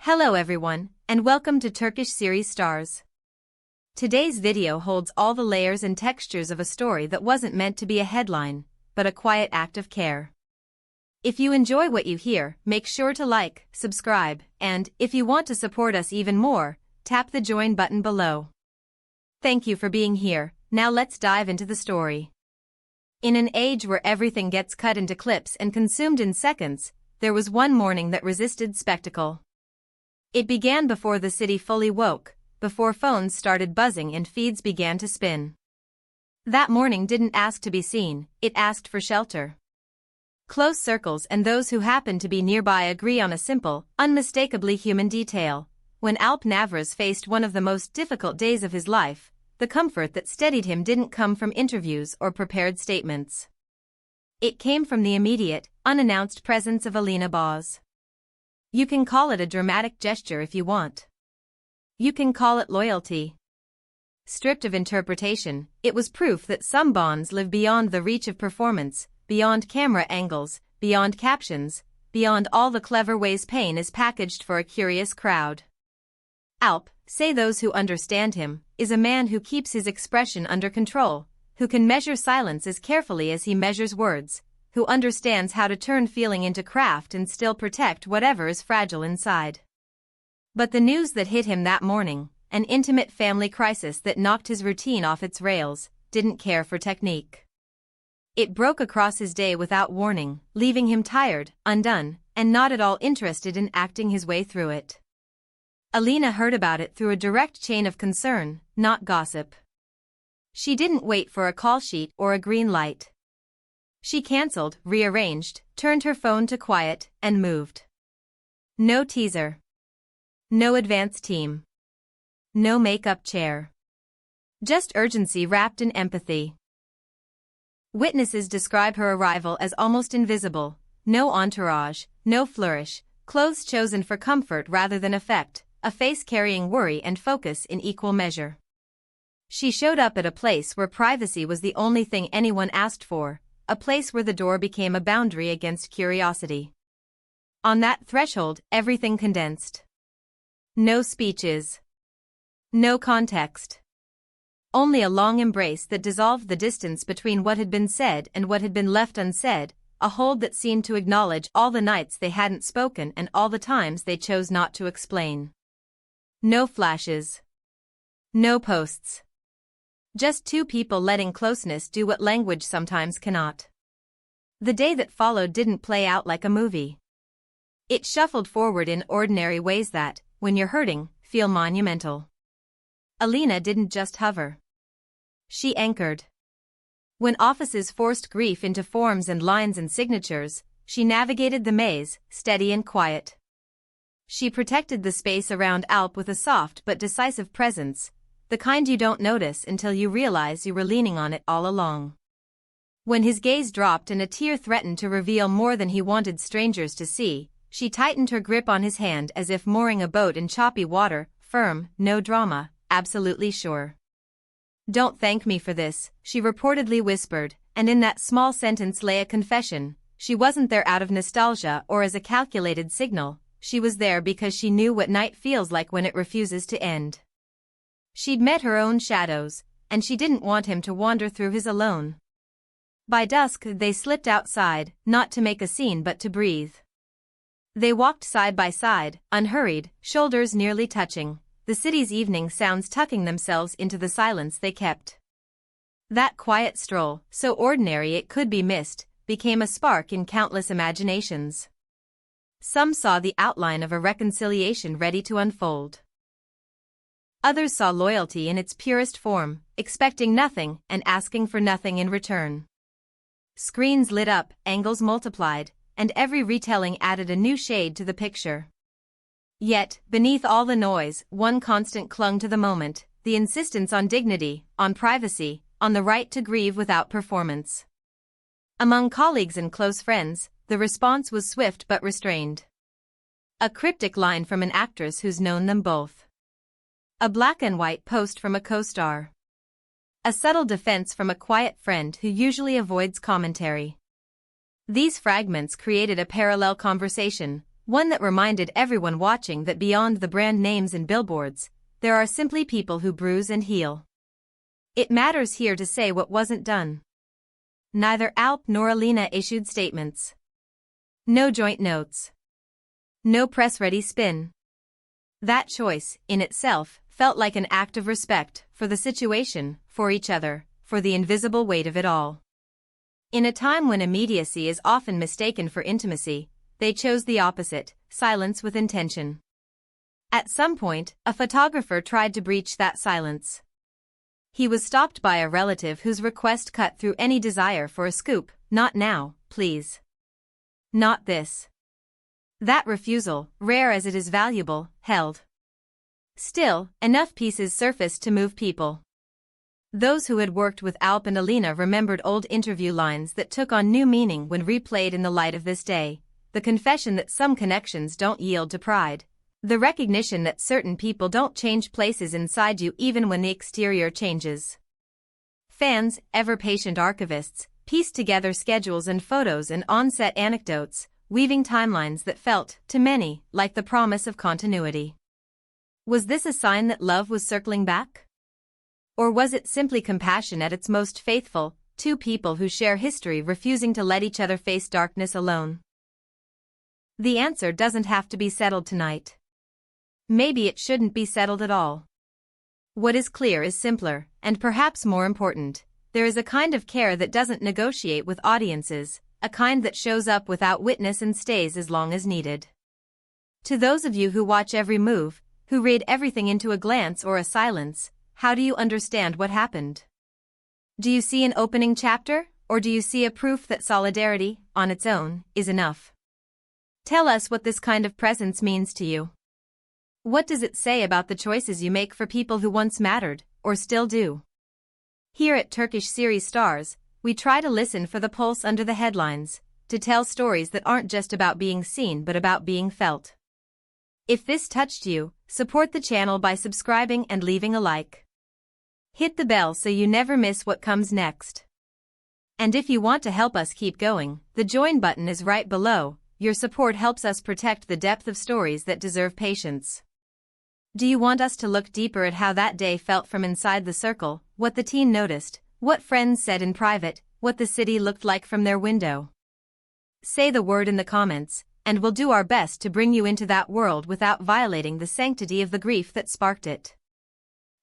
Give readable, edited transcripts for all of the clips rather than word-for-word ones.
Hello everyone, and welcome to Turkish series Stars. Today's video holds all the layers and textures of a story that wasn't meant to be a headline, but a quiet act of care. If you enjoy what you hear, make sure to like, subscribe, and, if you want to support us even more, tap the join button below. Thank you for being here. Now let's dive into the story. In an age where everything gets cut into clips and consumed in seconds, there was one morning that resisted spectacle. It began before the city fully woke, before phones started buzzing and feeds began to spin. That morning didn't ask to be seen, it asked for shelter. Close circles and those who happen to be nearby agree on a simple, unmistakably human detail. When Alp Navas faced one of the most difficult days of his life, the comfort that steadied him didn't come from interviews or prepared statements. It came from the immediate, unannounced presence of Alina Boz. You can call it a dramatic gesture if you want. You can call it loyalty. Stripped of interpretation, it was proof that some bonds live beyond the reach of performance, beyond camera angles, beyond captions, beyond all the clever ways pain is packaged for a curious crowd. Alp, say those who understand him, is a man who keeps his expression under control, who can measure silence as carefully as he measures words, who understands how to turn feeling into craft and still protect whatever is fragile inside. But the news that hit him that morning, an intimate family crisis that knocked his routine off its rails, didn't care for technique. It broke across his day without warning, leaving him tired, undone, and not at all interested in acting his way through it. Alina heard about it through a direct chain of concern, not gossip. She didn't wait for a call sheet or a green light. She cancelled, rearranged, turned her phone to quiet, and moved. No teaser. No advance team. No makeup chair. Just urgency wrapped in empathy. Witnesses describe her arrival as almost invisible, no entourage, no flourish, clothes chosen for comfort rather than effect, a face carrying worry and focus in equal measure. She showed up at a place where privacy was the only thing anyone asked for, a place where the door became a boundary against curiosity. On that threshold, everything condensed. No speeches. No context. Only a long embrace that dissolved the distance between what had been said and what had been left unsaid, a hold that seemed to acknowledge all the nights they hadn't spoken and all the times they chose not to explain. No flashes. No posts. Just two people letting closeness do what language sometimes cannot. The day that followed didn't play out like a movie. It shuffled forward in ordinary ways that, when you're hurting, feel monumental. Alina didn't just hover. She anchored. When offices forced grief into forms and lines and signatures, she navigated the maze, steady and quiet. She protected the space around Alp with a soft but decisive presence, the kind you don't notice until you realize you were leaning on it all along. When his gaze dropped and a tear threatened to reveal more than he wanted strangers to see, she tightened her grip on his hand as if mooring a boat in choppy water, firm, no drama, absolutely sure. "Don't thank me for this," she reportedly whispered, and in that small sentence lay a confession. She wasn't there out of nostalgia or as a calculated signal, she was there because she knew what night feels like when it refuses to end. She'd met her own shadows, and she didn't want him to wander through his alone. By dusk they slipped outside, not to make a scene but to breathe. They walked side by side, unhurried, shoulders nearly touching, the city's evening sounds tucking themselves into the silence they kept. That quiet stroll, so ordinary it could be missed, became a spark in countless imaginations. Some saw the outline of a reconciliation ready to unfold. Others saw loyalty in its purest form, expecting nothing and asking for nothing in return. Screens lit up, angles multiplied, and every retelling added a new shade to the picture. Yet, beneath all the noise, one constant clung to the moment, the insistence on dignity, on privacy, on the right to grieve without performance. Among colleagues and close friends, the response was swift but restrained. A cryptic line from an actress who's known them both. A black and white post from a co-star. A subtle defense from a quiet friend who usually avoids commentary. These fragments created a parallel conversation, one that reminded everyone watching that beyond the brand names and billboards, there are simply people who bruise and heal. It matters here to say what wasn't done. Neither Alp nor Alina issued statements. No joint notes. No press-ready spin. That choice, in itself, felt like an act of respect for the situation, for each other, for the invisible weight of it all. In a time when immediacy is often mistaken for intimacy, they chose the opposite, silence with intention. At some point, a photographer tried to breach that silence. He was stopped by a relative whose request cut through any desire for a scoop. Not now, please. Not this. That refusal, rare as it is valuable, held. Still, enough pieces surfaced to move people. Those who had worked with Alp and Alina remembered old interview lines that took on new meaning when replayed in the light of this day. The confession that some connections don't yield to pride. The recognition that certain people don't change places inside you even when the exterior changes. Fans, ever-patient archivists, pieced together schedules and photos and on-set anecdotes, weaving timelines that felt, to many, like the promise of continuity. Was this a sign that love was circling back? Or was it simply compassion at its most faithful, two people who share history refusing to let each other face darkness alone? The answer doesn't have to be settled tonight. Maybe it shouldn't be settled at all. What is clear is simpler, and perhaps more important. There is a kind of care that doesn't negotiate with audiences, a kind that shows up without witness and stays as long as needed. To those of you who watch every move, who read everything into a glance or a silence, how do you understand what happened? Do you see an opening chapter, or do you see a proof that solidarity, on its own, is enough? Tell us what this kind of presence means to you. What does it say about the choices you make for people who once mattered, or still do? Here at Turkish Series Stars, we try to listen for the pulse under the headlines, to tell stories that aren't just about being seen but about being felt. If this touched you, support the channel by subscribing and leaving a like. Hit the bell so you never miss what comes next. And if you want to help us keep going, the join button is right below. Your support helps us protect the depth of stories that deserve patience. Do you want us to look deeper at how that day felt from inside the circle, what the teen noticed, what friends said in private, what the city looked like from their window? Say the word in the comments, and we'll do our best to bring you into that world without violating the sanctity of the grief that sparked it.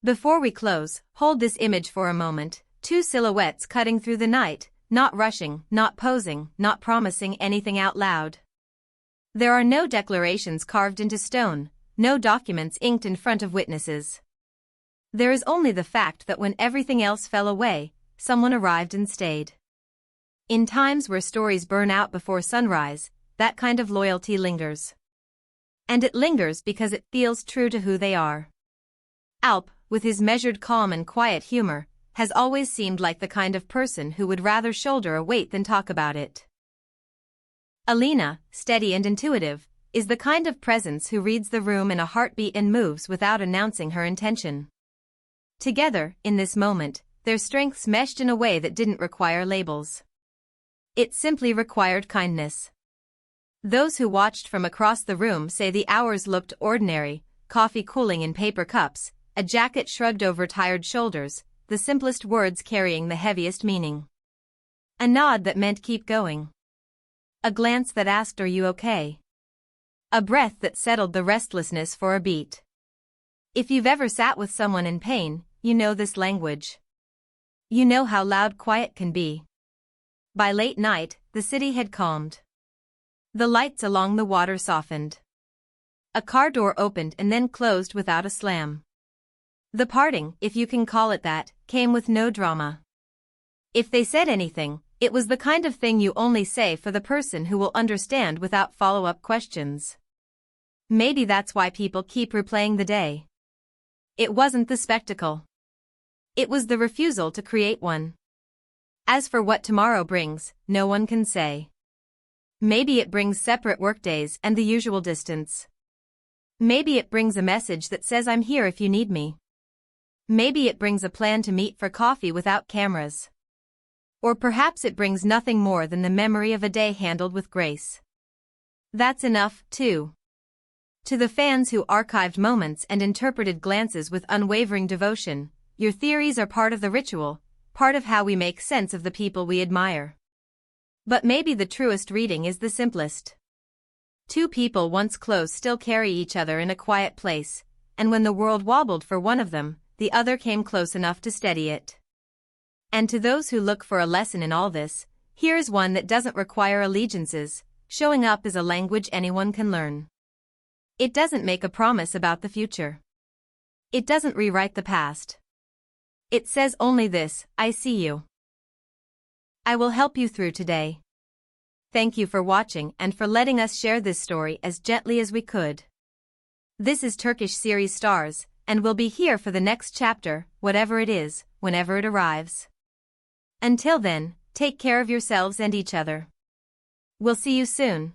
Before we close, hold this image for a moment, two silhouettes cutting through the night, not rushing, not posing, not promising anything out loud. There are no declarations carved into stone, no documents inked in front of witnesses. There is only the fact that when everything else fell away, someone arrived and stayed. In times where stories burn out before sunrise, that kind of loyalty lingers. And it lingers because it feels true to who they are. Alp, with his measured calm and quiet humor, has always seemed like the kind of person who would rather shoulder a weight than talk about it. Alina, steady and intuitive, is the kind of presence who reads the room in a heartbeat and moves without announcing her intention. Together, in this moment, their strengths meshed in a way that didn't require labels. It simply required kindness. Those who watched from across the room say the hours looked ordinary, coffee cooling in paper cups, a jacket shrugged over tired shoulders, the simplest words carrying the heaviest meaning. A nod that meant keep going. A glance that asked, "Are you okay?" A breath that settled the restlessness for a beat. If you've ever sat with someone in pain, you know this language. You know how loud quiet can be. By late night, the city had calmed. The lights along the water softened. A car door opened and then closed without a slam. The parting, if you can call it that, came with no drama. If they said anything, it was the kind of thing you only say for the person who will understand without follow-up questions. Maybe that's why people keep replaying the day. It wasn't the spectacle. It was the refusal to create one. As for what tomorrow brings, no one can say. Maybe it brings separate workdays and the usual distance. Maybe it brings a message that says I'm here if you need me. Maybe it brings a plan to meet for coffee without cameras. Or perhaps it brings nothing more than the memory of a day handled with grace. That's enough, too. To the fans who archived moments and interpreted glances with unwavering devotion, your theories are part of the ritual, part of how we make sense of the people we admire. But maybe the truest reading is the simplest. Two people once close still carry each other in a quiet place, and when the world wobbled for one of them, the other came close enough to steady it. And to those who look for a lesson in all this, here's one that doesn't require allegiances. Showing up is a language anyone can learn. It doesn't make a promise about the future. It doesn't rewrite the past. It says only this: I see you. I will help you through today. Thank you for watching and for letting us share this story as gently as we could. This is Turkish series Stars, and we'll be here for the next chapter, whatever it is, whenever it arrives. Until then, take care of yourselves and each other. We'll see you soon.